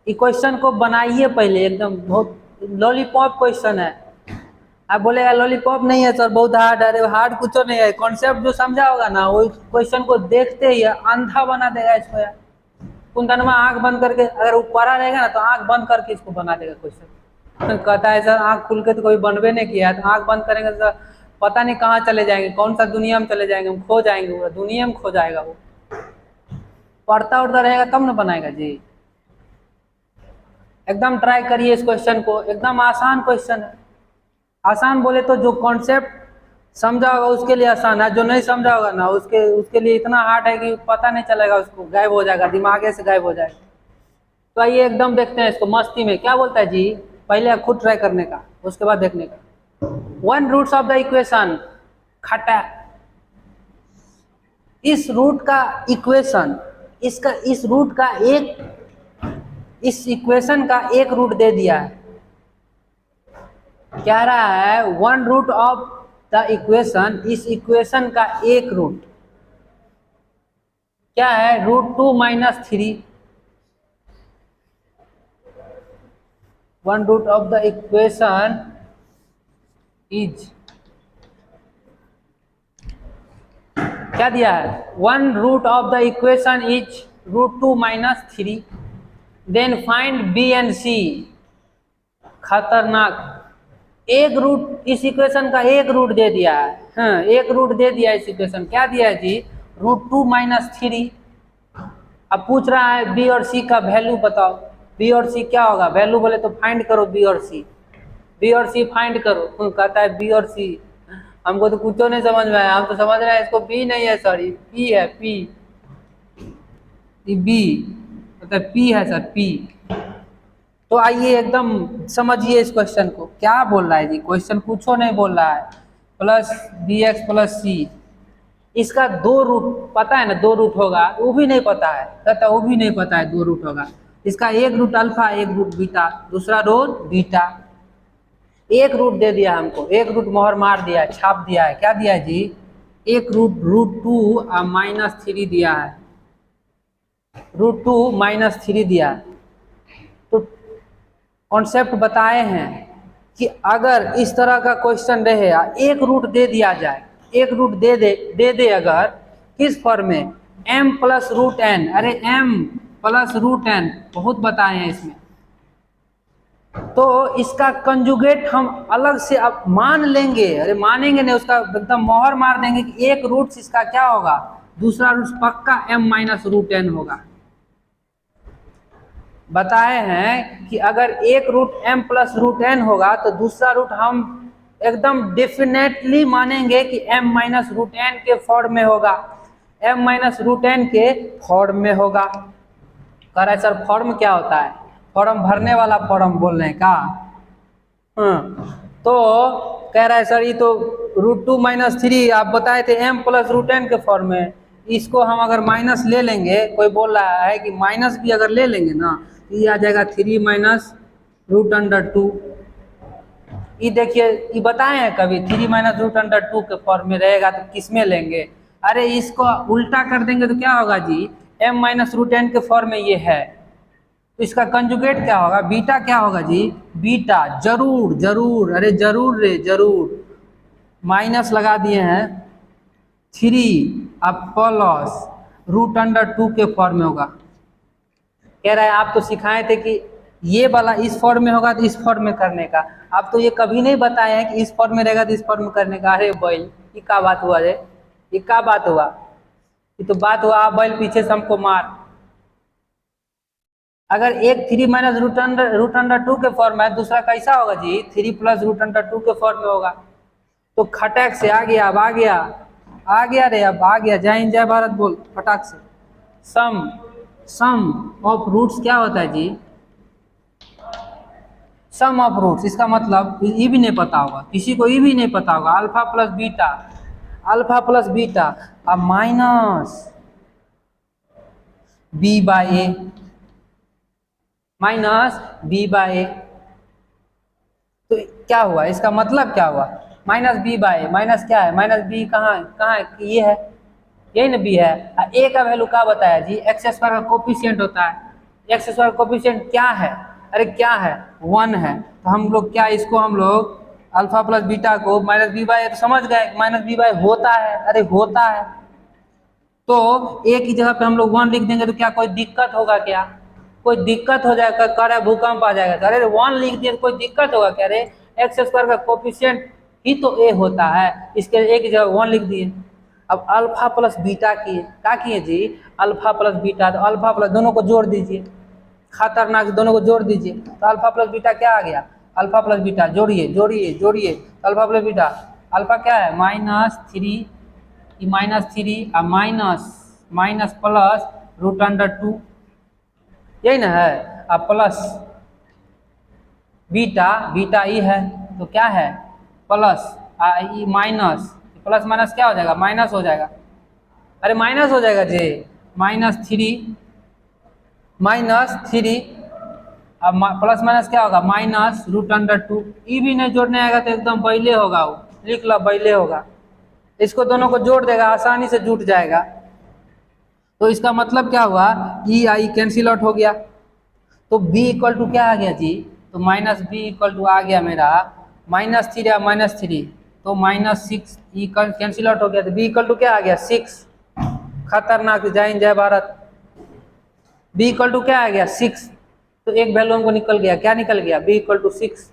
Equation को बनाइए पहले, एकदम बहुत लॉलीपॉप क्वेश्चन है। आप बोलेगा लॉलीपॉप नहीं है सर, बहुत हार्ड है। अरे हार्ड कुछ नहीं है, कॉन्सेप्ट जो समझा होगा ना वो क्वेश्चन को देखते ही अंधा बना देगा इसको यार। कुंदनमा आंख बंद करके, अगर वो पढ़ा रहेगा ना तो आंख बंद करके इसको बना देगा क्वेश्चन। कहता है सर आंख खुल के तो कोई बनबे नहीं किया है, तो आंख बंद करेंगे तो पता नहीं कहाँ चले जाएंगे, कौन सा दुनिया में चले जाएंगे, हम खो जाएंगे, पूरा दुनिया में खो जाएगा वो। पढ़ता उड़ता रहेगा तब ना बनाएगा जी। एकदम ट्राई करिए इस क्वेश्चन को, एकदम आसान क्वेश्चन है। आसान बोले तो जो कॉन्सेप्ट समझा होगा उसके लिए आसान है, जो नहीं समझा होगा ना उसके लिए इतना हार्ड है कि पता नहीं चलेगा, उसको गायब हो जाएगा, दिमागे से गायब हो जाएगा। तो आइए एकदम देखते हैं इसको मस्ती में क्या बोलता है जी। पहले खुद ट्राई करने का, उसके बाद देखने का। 1 रूट्स ऑफ द इक्वेशन खटा, इस रूट का इक्वेशन, इस रूट का इस इक्वेशन का एक रूट दे दिया है। कह रहा है 1 रूट ऑफ द इक्वेशन, इस इक्वेशन का एक रूट क्या है, √2 - 3। 1 root of the equation is, क्या दिया है, 1 root of the equation is √2 - 3। Then find B and C. खतरनाक, एक रूट, इस इक्वेशन का एक रूट दे दिया है। हाँ, एक रूट दे दिया इस इक्वेशन, क्या दिया है जी, √2 - 3। अब पूछ रहा है बी और सी का वैल्यू बताओ। बी और सी क्या होगा, वैल्यू बोले तो फाइंड करो बी और सी, बी और सी फाइंड करो। कहता है बी और सी, हमको तो कुछ नहीं समझ में आया, हम तो समझ रहे हैं इसको बी नहीं है सर, ये पी है, पी, बी मतलब पी है सर, पी। तो आइए एकदम समझिए इस क्वेश्चन को, क्या बोल रहा है जी, क्वेश्चन कुछ नहीं बोल रहा है। प्लस bx + c, इसका 2 रूट पता है ना, 2 रूट होगा, वो भी नहीं पता है, कहता वो भी नहीं पता है 2 रूट होगा। इसका एक रूट अल्फा, एक रूट बीटा, दूसरा रूट बीटा। एक रूट दे दिया हमको, एक रूट मोहर मार दिया है, छाप दिया है, क्या दिया है जी, एक रूट √2 और -3 दिया है, √2 - 3 दिया है। तो कॉन्सेप्ट बताए हैं कि अगर इस तरह का क्वेश्चन रहे, एक रूट दे दिया जाए, एक रूट दे दे अगर, किस फॉर्म में, m + √n। अरे m + √n बहुत बताए हैं इसमें। तो इसका कंजुगेट हम अलग से अब मान लेंगे, अरे मानेंगे नहीं, उसका एकदम मोहर मार देंगे कि एक रूट इसका क्या होगा, दूसरा रूट पक्का m - √n होगा। बताए हैं कि अगर एक रूट m + √n होगा तो दूसरा रूट हम एकदम डेफिनेटली मानेंगे कि m - √n के फॉर्म में होगा, m - √n के फॉर्म में होगा। कह रहा है सर फॉर्म क्या होता है, फॉर्म भरने वाला फॉर्म बोल रहे हैं का। तो कह रहा है सर ये तो √2 - 3 आप बताए थे m + √n के फॉर्म में, इसको हम अगर माइनस ले लेंगे, कोई बोल रहा है कि माइनस भी अगर ले लेंगे ना, ये आ जाएगा 3 - √2। ये देखिए, ये बताए हैं कभी 3 - √2 के फॉर्म में रहेगा तो किस में लेंगे। अरे इसको उल्टा कर देंगे तो क्या होगा जी, m - √n के फॉर्म में ये है, तो इसका कंजुगेट क्या होगा, बीटा क्या होगा जी, बीटा। जरूर जरूर, अरे जरूर रे जरूर, माइनस लगा दिए हैं, 3 अब प्लस √2 के फॉर्म में होगा। कह रहा है आप तो सिखाए थे कि ये वाला इस फॉर्म में होगा तो इस फॉर्म में करने का, आप तो ये कभी नहीं बताए हैं कि इस फॉर्म में रहेगा तो इस फॉर्म में करने का। अरे बैल, ये क्या बात हुआ रे, ये क्या बात हुआ, ये तो बात हुआ आप बैल पीछे से हमको मार। अगर एक 3 - √2 के फॉर्म है, दूसरा कैसा होगा जी, 3 + √2 के फॉर्म में होगा। तो खटक से आ गया, अब आ गया रे, अब आ गया, जय हिंद जय भारत बोल फटाक से। सम ऑफ रूट्स क्या होता है जी, सम ऑफ रूट्स, इसका मतलब ये भी नहीं पता होगा किसी को, ये भी नहीं पता होगा, अल्फा + बीटा, अल्फा + बीटा अब माइनस b/a, -b/a। तो क्या हुआ, इसका मतलब क्या हुआ, -b/a, माइनस क्या है, -b कहाँ है, ये है, यही ना b है। a का वैल्यू क्या बताया जी, x² का कोफिशिएंट होता है, एक्स स्क्वायर कोफिशिएंट क्या है, अरे क्या है, 1 है। तो हम लोग क्या, इसको हम लोग अल्फा प्लस बीटा को माइनस बी बाई, तो समझ गए माइनस बी बाई होता है, अरे होता है। तो एक ही जगह पे हम लोग 1 लिख देंगे तो क्या कोई दिक्कत होगा क्या, कोई दिक्कत हो जाएगा, कह रहा है भूकंप आ जाएगा, अरे 1 लिख दिए तो कोई दिक्कत होगा क्या, अरे एक्स स्क्वायर का कोफिशिएंट ही तो ए होता है, इसके एक ही जगह 1 लिख दिए। अब अल्फा प्लस बीटा किए, क्या किए जी, अल्फा प्लस बीटा, तो अल्फा प्लस दोनों को जोड़ दीजिए, खतरनाक, दोनों को जोड़ दीजिए, तो अल्फा प्लस बीटा क्या आ गया, अल्फा प्लस बीटा जोड़िए जोड़िए जोड़िए, तो अल्फा प्लस बीटा, अल्फा क्या है -3, -3 और माइनस प्लस √2, यही ना है, अब प्लस बीटा, बीटा ई है तो क्या है plus E minus, plus minus क्या हो जाएगा, माइनस हो जाएगा, अरे माइनस हो जाएगा जी, -3 अब प्लस माइनस क्या होगा, -√2, ई भी नहीं जोड़ने आएगा तो एकदम बैले होगा, वो लिख लो बैले होगा, इसको दोनों को जोड़ देगा, आसानी से जुट जाएगा। तो इसका मतलब क्या हुआ, ई आई कैंसिल आउट हो गया, तो b इक्वल टू क्या आ गया जी, तो -b इक्वल टू आ गया मेरा -3 या -3, तो -6, ई कैंसिल आउट हो गया, तो b इक्वल टू क्या आ गया 6, खतरनाक, जय हिंद जय भारत। b इक्वल टू क्या आ गया 6, तो एक वैल्यू हमको निकल गया, क्या निकल गया, b इक्वल टू 6।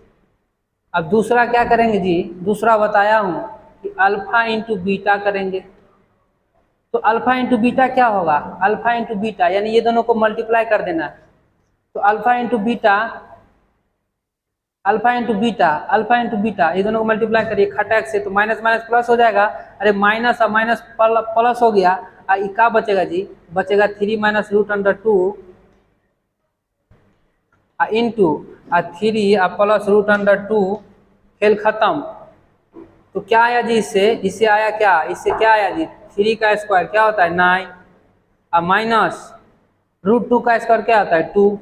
अब दूसरा क्या करेंगे जी, दूसरा बताया हूँ कि अल्फा इंटू बीटा करेंगे, तो अल्फा इंटू बीटा क्या होगा, अल्फा इंटू बीटा यानी ये दोनों को मल्टीप्लाई कर देना है, तो alpha into beta, alpha into beta, alpha into beta, ये दोनों को मल्टीप्लाई करिए खटक से, तो माइनस माइनस प्लस हो जाएगा, अरे माइनस और माइनस प्लस हो गया, और क्या बचेगा जी, बचेगा 3 - √2 इंटू 3 और प्लस √2, खेल खत्म। तो क्या आया जी, इससे आया क्या, इससे क्या आया जी, 3 का स्क्वायर क्या होता है 9, और माइनस √2 का स्क्वायर क्या होता है 2,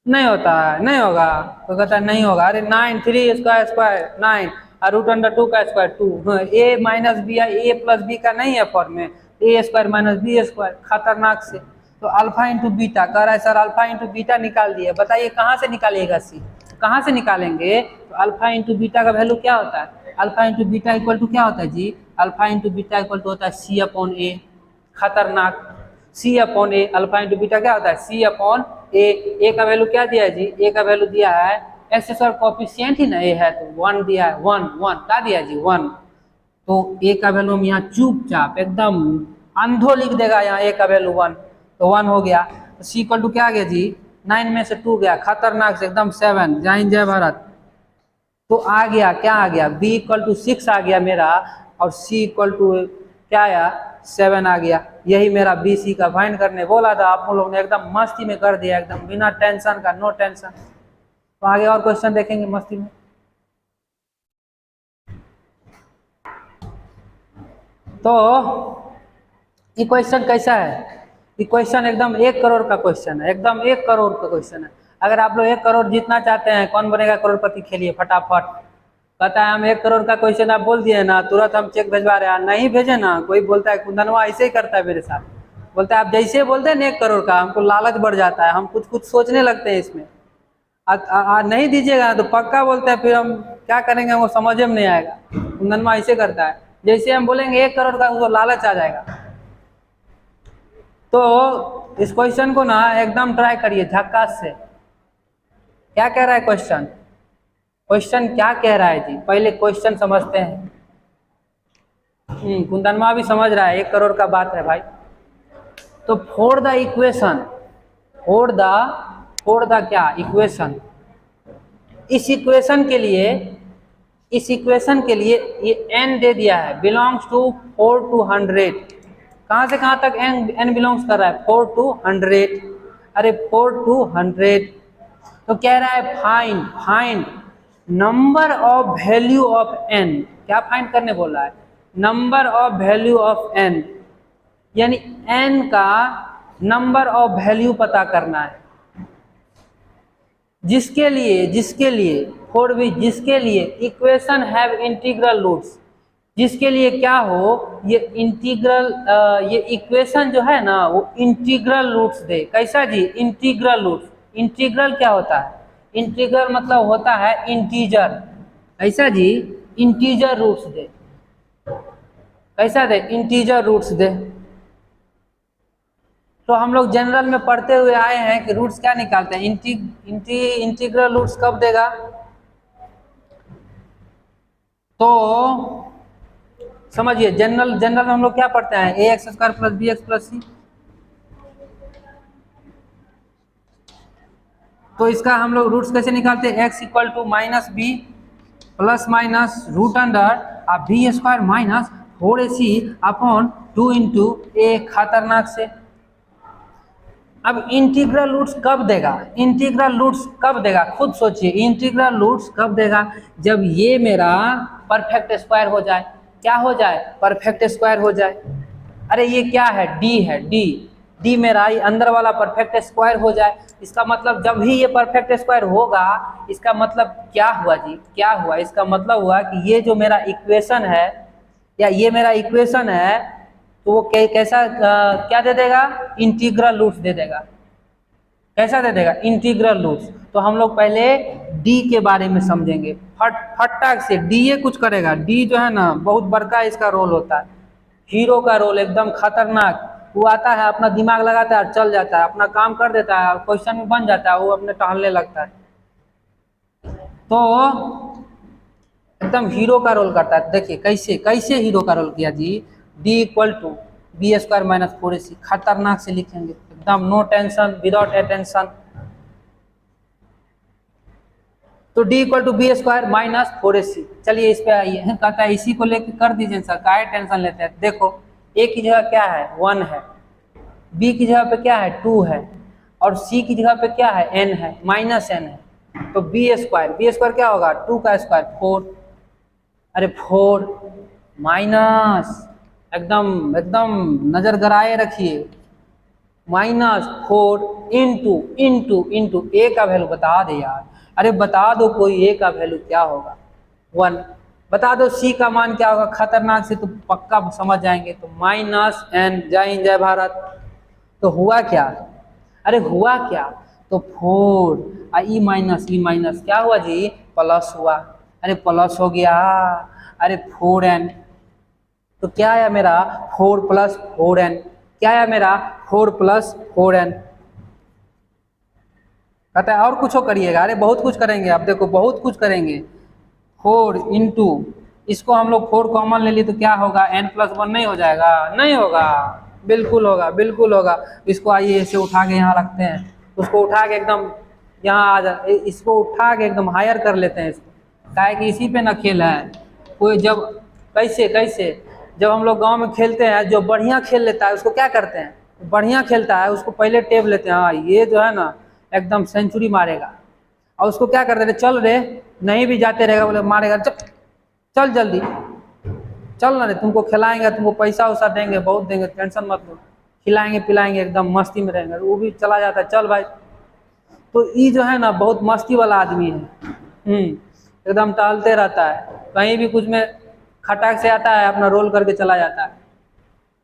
नहीं होता है, नहीं होगा, तो कहता है नहीं होगा, अरे 9, 3 का स्क्वायर 9 और √2 का स्क्वायर 2, ए माइनस बी है, ए प्लस बी का नहीं है फॉर्म में, ए स्क्वायर माइनस बी स्क्वायर, खतरनाक से। तो अल्फा इंटू बीटा कह रहा है सर, अल्फा इंटू बीटा निकाल दिए, बताइए कहाँ से निकालिएगा सी, कहाँ से निकालेंगे, तो अल्फा इंटू बीटा का वैल्यू क्या होता है, alpha into beta equal to क्या होता है जी, alpha into beta equal to होता है C/A, खतरनाक, C/A, अल्फा इंटू बीटा क्या होता है C/A, ए का वैल्यू क्या दिया है जी, ए का वैल्यू दिया है एक्स स्क्वायर कोफिशिएंट ही ना ए है, तो 1 दिया है, 1 क्या दिया जी 1, तो ए का वैल्यू हम यहाँ चुपचाप एकदम अंधो लिख देगा, यहाँ ए का वैल्यू 1, तो 1 हो गया, तो C इक्वल टू क्या आ गया जी, 9 में से 2 गया, खतरनाक से एकदम 7, जय हिंद जय भारत। तो आ गया, क्या आ गया, b इक्वल टू 6 आ गया मेरा, और c इक्वल टू क्या आया 7 आ गया, यही मेरा BC का फाइंड करने बोला था, आप लोग ने एकदम मस्ती में कर दिया, एकदम बिना टेंशन का, नो टेंशन। तो आगे और क्वेश्चन देखेंगे मस्ती में। तो ये क्वेश्चन कैसा है, ये क्वेश्चन एकदम 1 करोड़ का क्वेश्चन है, एकदम 1 करोड़ का क्वेश्चन है। अगर आप लोग 1 करोड़ जीतना चाहते हैं, कौन बनेगा करोड़पति, खेलिए फटाफट। कहता है हम 1 करोड़ का क्वेश्चन आप बोल दिए ना, तुरंत हम चेक भिजवा रहे हैं, नहीं भेजे ना, कोई बोलता है कुंदनवा ऐसे ही करता है मेरे साथ, बोलता है आप जैसे बोलते हैं ना 1 करोड़ का, हमको लालच बढ़ जाता है, हम कुछ सोचने लगते हैं इसमें, नहीं दीजिएगा तो पक्का बोलते हैं, फिर हम क्या करेंगे, वो समझ में नहीं आएगा, कुंदनवा ऐसे करता है, जैसे हम बोलेंगे 1 करोड़ का उसको लालच आ जाएगा। तो इस क्वेश्चन को ना एकदम ट्राई करिए झक्कास से। क्या कह रहा है क्वेश्चन, क्वेश्चन क्या कह रहा है जी, पहले क्वेश्चन समझते हैं। कुंदनमा भी समझ रहा है, 1 करोड़ का बात है भाई। तो four the equation, four the क्या इक्वेशन, इस इक्वेशन के लिए ये n दे दिया है, बिलोंग्स टू 4 to 100, कहाँ से कहाँ तक n बिलोंग्स कर रहा है 4 to 100, अरे 4 to 100। तो कह रहा है find number of value of n, क्या फाइंड करने बोल रहा है, number of value of n, यानी n का नंबर ऑफ वैल्यू पता करना है, जिसके लिए इक्वेशन हैव इंटीग्रल रूट्स, जिसके लिए क्या हो, ये इंटीग्रल, ये इक्वेशन जो है ना वो इंटीग्रल रूट्स दे। कैसा जी? Integral roots. इंटीग्रल क्या होता है? इंटीग्रल मतलब होता है इंटीजर। ऐसा जी? इंटीजर रूट्स दे। कैसा दे? इंटीजर रूट्स दे। तो हम लोग जनरल में पढ़ते हुए आए हैं कि रूट्स क्या निकालते हैं? इंटीग्रल रूट्स कब देगा? तो समझिए, जनरल में हम लोग क्या पढ़ते हैं? A X square plus B X plus C. तो इसका हम लोग रूट्स कैसे निकालते हैं? X equal to minus B plus minus root under B square minus 4ac upon 2 into A, खतरनाक से। अब इंटीग्रल रूट्स कब देगा? इंटीग्रल रूट्स कब देगा? खुद सोचिए, इंटीग्रल रूट्स कब देगा? जब ये मेरा परफेक्ट स्क्वायर हो जाए। क्या हो जाए? परफेक्ट स्क्वायर हो जाए। अरे ये क्या है? डी है, डी मेरा ये अंदर वाला परफेक्ट स्क्वायर हो जाए। इसका मतलब जब भी ये परफेक्ट स्क्वायर होगा, इसका मतलब क्या हुआ जी? क्या हुआ? इसका मतलब हुआ कि ये जो मेरा इक्वेशन है, या ये मेरा इक्वेशन है, तो वो कैसा क्या दे देगा? इंटीग्रल रूट्स दे देगा। कैसा दे देगा? Integral roots. तो हम लोग पहले डी के बारे में समझेंगे। फटाक से डी ये कुछ करेगा। डी जो है ना बहुत बड़का इसका रोल होता है, हीरो का रोल, एकदम खतरनाक। वो आता है, अपना दिमाग लगाता है और चल जाता है, अपना काम कर देता है, क्वेश्चन में बन जाता है, वो अपने टहलने लगता है। तो एकदम हीरो का रोल करता है। देखिए कैसे कैसे हीरो का रोल किया जी। D equal to B square minus 4ac, खतरनाक से लिखेंगे एकदम, नो टेंशन, विदाउट अटेंशन। तो D equal to B square minus 4ac। चलिए इस पे आइए, कहता है इसी को लेकर कर दीजिए सर, काहे टेंशन लेते हैं। देखो ए की जगह क्या है? 1 है, बी की जगह पे क्या है? 2 है, और सी की जगह पे क्या है? n है, माइनस n है। तो बी स्क्वायर क्या होगा? 2 का स्क्वायर 4। अरे 4 माइनस, एकदम एकदम नजर गराए रखिए, -4 इंटू इंटू इंटू ए का वैल्यू बता दे यार। अरे बता दो कोई, ए का वैल्यू क्या होगा? 1। बता दो सी का मान क्या होगा? खतरनाक से तो पक्का समझ जाएंगे। तो -n, जय हिंद जय भारत। तो हुआ क्या? अरे हुआ क्या? तो 4 ई माइनस क्या हुआ जी? प्लस हुआ। अरे प्लस हो गया। अरे 4n, तो क्या आया मेरा? 4 + 4n। क्या आया मेरा? 4 + 4n। कहता है और कुछ करिएगा। अरे बहुत कुछ करेंगे, आप देखो बहुत कुछ करेंगे। 4 इंटू, इसको हम लोग 4 कॉमन ले लिए तो क्या होगा? n+1 नहीं हो जाएगा? नहीं होगा, बिल्कुल होगा, बिल्कुल होगा। इसको आइए इसे उठा के यहाँ रखते हैं, उसको उठा के एकदम यहाँ आ जा, इसको उठा के एकदम हायर कर लेते हैं इसको, काहे कि इसी पे ना खेल है कोई। जब कैसे कैसे जब हम लोग गांव में खेलते हैं, जो बढ़िया खेल लेता है उसको क्या करते हैं? बढ़िया खेलता है उसको पहले टेप लेते हैं, हाँ ये जो है ना एकदम सेंचुरी मारेगा, और उसको क्या करते थे? चल रे, नहीं भी जाते रहेगा, बोले मारेगा, चल जल्दी चल ना रे, तुमको खिलाएंगे, तुमको पैसा वैसा देंगे, बहुत देंगे, टेंशन मत लो, खिलाएंगे पिलाएंगे, एकदम मस्ती में रहेंगे। वो भी चला जाता है, चल भाई। तो ये जो है ना बहुत मस्ती वाला आदमी है, एकदम टहलते रहता है, कहीं भी कुछ में खटाक से आता है, अपना रोल करके चला जाता है,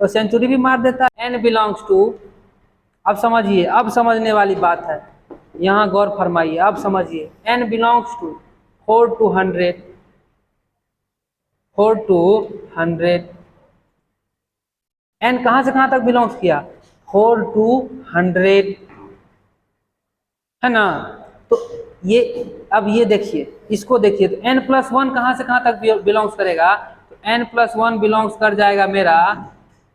तो सेंचुरी भी मार देता है। n बिलोंग्स टू, अब समझिए, अब समझने वाली बात है, यहाँ गौर फरमाइए, अब समझिए। n belongs to 4 to 100, 4 to 100। n कहाँ से कहाँ तक बिलोंग्स किया? 4 to 100, है ना। तो ये अब ये देखिए, इसको देखिए, तो n+1 कहाँ से कहाँ तक बिलोंग्स करेगा? तो n+1 बिलोंग्स कर जाएगा मेरा,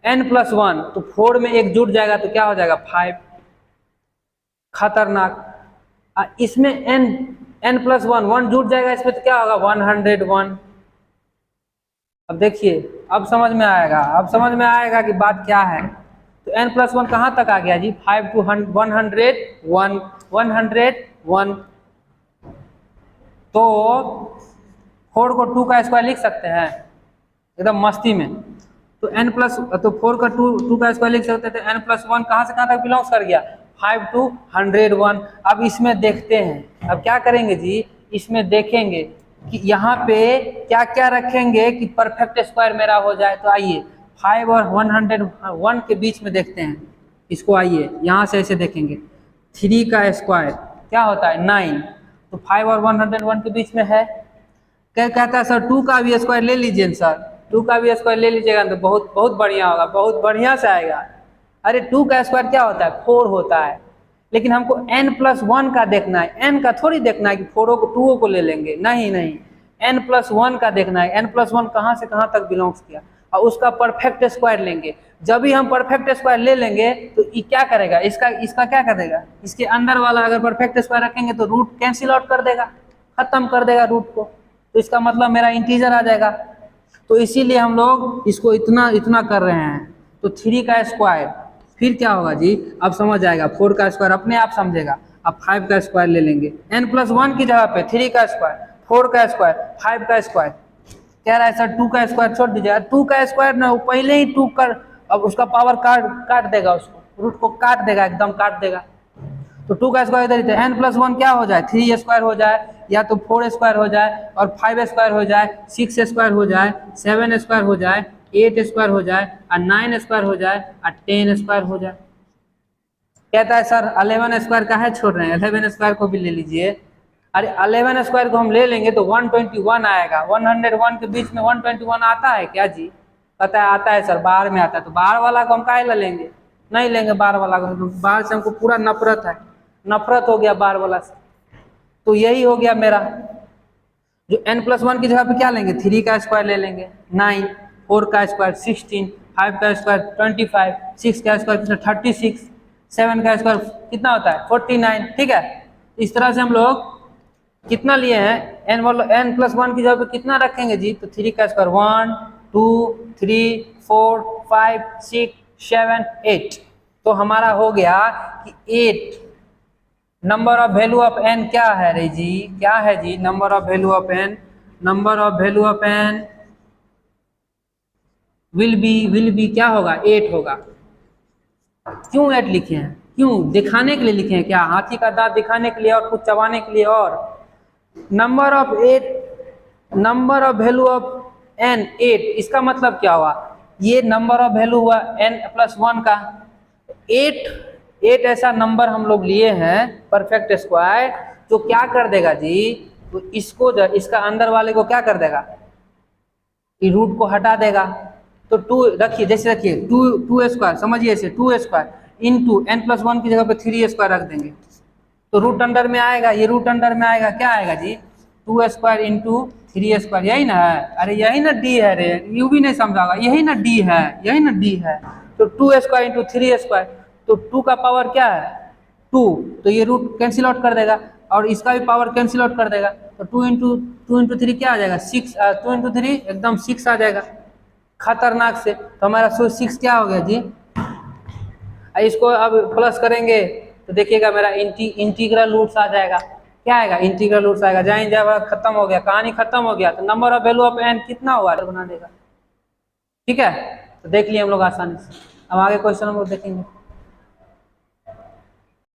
n+1 तो 4 में एक जुड़ जाएगा तो क्या हो जाएगा? 5। खतरनाक। इसमें n+1 1 जुड़ जाएगा इसमें तो क्या होगा? 101। अब देखिए, अब समझ में आएगा, अब समझ में आएगा कि बात क्या है। तो n+1 कहाँ तक आ गया जी? 5 to 101, 101। तो 4 को 2 का स्क्वायर लिख सकते हैं एकदम मस्ती में। तो तो 4 का 2 का स्क्वायर लिख सकते थे। n+1 कहाँ से कहाँ तक बिलोंग्स कर गया? 5 to 101। अब इसमें देखते हैं, अब क्या करेंगे जी? इसमें देखेंगे कि यहाँ पे क्या क्या रखेंगे कि परफेक्ट स्क्वायर मेरा हो जाए। तो आइए 5 और 101 के बीच में देखते हैं इसको। आइए यहाँ से ऐसे देखेंगे, 3 का स्क्वायर क्या होता है 9, तो 5 और 101 के बीच में है। क्या कहता है सर 2 का भी स्क्वायर ले लीजिए सर, 2 का भी स्क्वायर ले लीजिएगा तो बहुत बहुत बढ़िया होगा, बहुत बढ़िया से आएगा। अरे 2 का स्क्वायर क्या होता है 4 होता है, लेकिन हमको n+1 का देखना है, n का थोड़ी देखना है कि 4 को 2 को ले लेंगे, नहीं नहीं, n+1 का देखना है। n+1 कहाँ से कहाँ तक बिलोंग्स किया और उसका परफेक्ट स्क्वायर लेंगे। जब भी हम परफेक्ट स्क्वायर ले लेंगे तो ये क्या करेगा, इसका क्या करेगा, इसके अंदर वाला अगर परफेक्ट स्क्वायर रखेंगे तो रूट कैंसिल आउट कर देगा, खत्म कर देगा रूट को, तो इसका मतलब मेरा इंटीजर आ जाएगा। तो इसीलिए हम लोग इसको इतना इतना कर रहे हैं। तो 3 का स्क्वायर फिर क्या होगा जी, अब समझ आएगा। 4 का स्क्वायर अपने आप समझेगा। अब 5 का स्क्वायर ले लेंगे, n+1 की जगह पे 3 का स्क्वायर, 4 का स्क्वायर, 5 का स्क्वायर। कह रहा है सर 2 का स्क्वायर छोड़ दीजिए, 2 का स्क्वायर ना, वो पहले ही 2 कर, अब उसका पावर काट देगा, उसको रूट को काट देगा, एकदम काट देगा। तो 2 का स्क्वायर इधर ही, n+1 क्या हो जाए 3 स्क्वायर हो जाए, या तो 4 स्क्वायर हो जाए और 5 स्क्वायर हो जाए, 6 स्क्वायर हो जाए, 7 स्क्वायर हो जाए, 8 स्क्वायर हो जाए और 9 स्क्वायर हो जाए और 10 स्क्वायर हो जाए। कहता है सर 11 स्क्वायर का है छोड़ रहे हैं, 11 स्क्वायर को भी ले लीजिए। अरे 11 स्क्वायर को हम ले लेंगे तो 121 आएगा। 101 के बीच में 121 आता है क्या जी, कहता है आता है सर, बाहर में आता है। तो बाहर वाला को हम काहे ला लेंगे, नहीं लेंगे बाहर वाला को, बाहर से हमको पूरा नफरत है, नफरत हो गया बाहर वाला से। तो यही हो गया मेरा, जो n+1 की जगह पे क्या लेंगे 3 का स्क्वायर ले लेंगे 9, 4 का स्क्वायर 16, 5 का स्क्वायर 25, 6 का स्क्वायर कितना 36, 7 का स्क्वायर कितना होता है 49। ठीक है, इस तरह से हम लोग कितना लिए हैं, n+1 की जगह पे कितना रखेंगे जी, तो 3 का स्क्वायर 1 2 3 4 5 6 7 8। तो हमारा हो गया कि 8 number of value of n क्या है रे जी, क्या है जी number of value of n, number of value of n will be क्या होगा 8 होगा। क्यों 8 लिखे हैं, क्यों, दिखाने के लिए लिखे हैं क्या, हाथी का दांत दिखाने के लिए और कुछ चबाने के लिए। और number of 8, number of value of n 8, इसका मतलब क्या हुआ, ये नंबर ऑफ वैल्यू हुआ n+1 का। 8 ऐसा नंबर हम लोग लिए हैं परफेक्ट स्क्वायर, जो क्या कर देगा जी, तो इसको इसका अंदर वाले को क्या कर देगा, कि रूट को हटा देगा। तो 2 रखिए, जैसे रखिए 2 स्क्वायर, समझिए इसे 2 स्क्वायर इंटू n+1 की जगह पे 3 स्क्वायर रख देंगे तो रूट अंडर में आएगा, ये रूट अंडर में आएगा, क्या आएगा जी 2 स्क्वायर इंटू 3 स्क्वायर, यही ना है। अरे यही ना डी है रे, यू भी नहीं समझागा, यही ना डी है, यही ना डी है। तो 2 स्क्वायर इंटू 3 स्क्वायर, तो 2 का पावर क्या है 2, तो ये रूट कैंसिल आउट कर देगा और इसका भी पावर कैंसिल आउट कर देगा। तो 2 इंटू 3 क्या आ जाएगा 6, 2 इंटू 3 एकदम 6 आ जाएगा, खतरनाक से। तो हमारा 6 क्या हो गया जी। इसको अब प्लस करेंगे तो देखिएगा मेरा इंटीग्रल रूट्स आ जाएगा, क्या आएगा इंटीग्रल रूट्स आएगा। जाए जब खत्म हो गया, कहानी खत्म हो गया। तो number of value of n कितना होगा बना देगा। ठीक है, तो देख लिए हम लोग आसानी से। अब आगे क्वेश्चन हम लोग देखेंगे।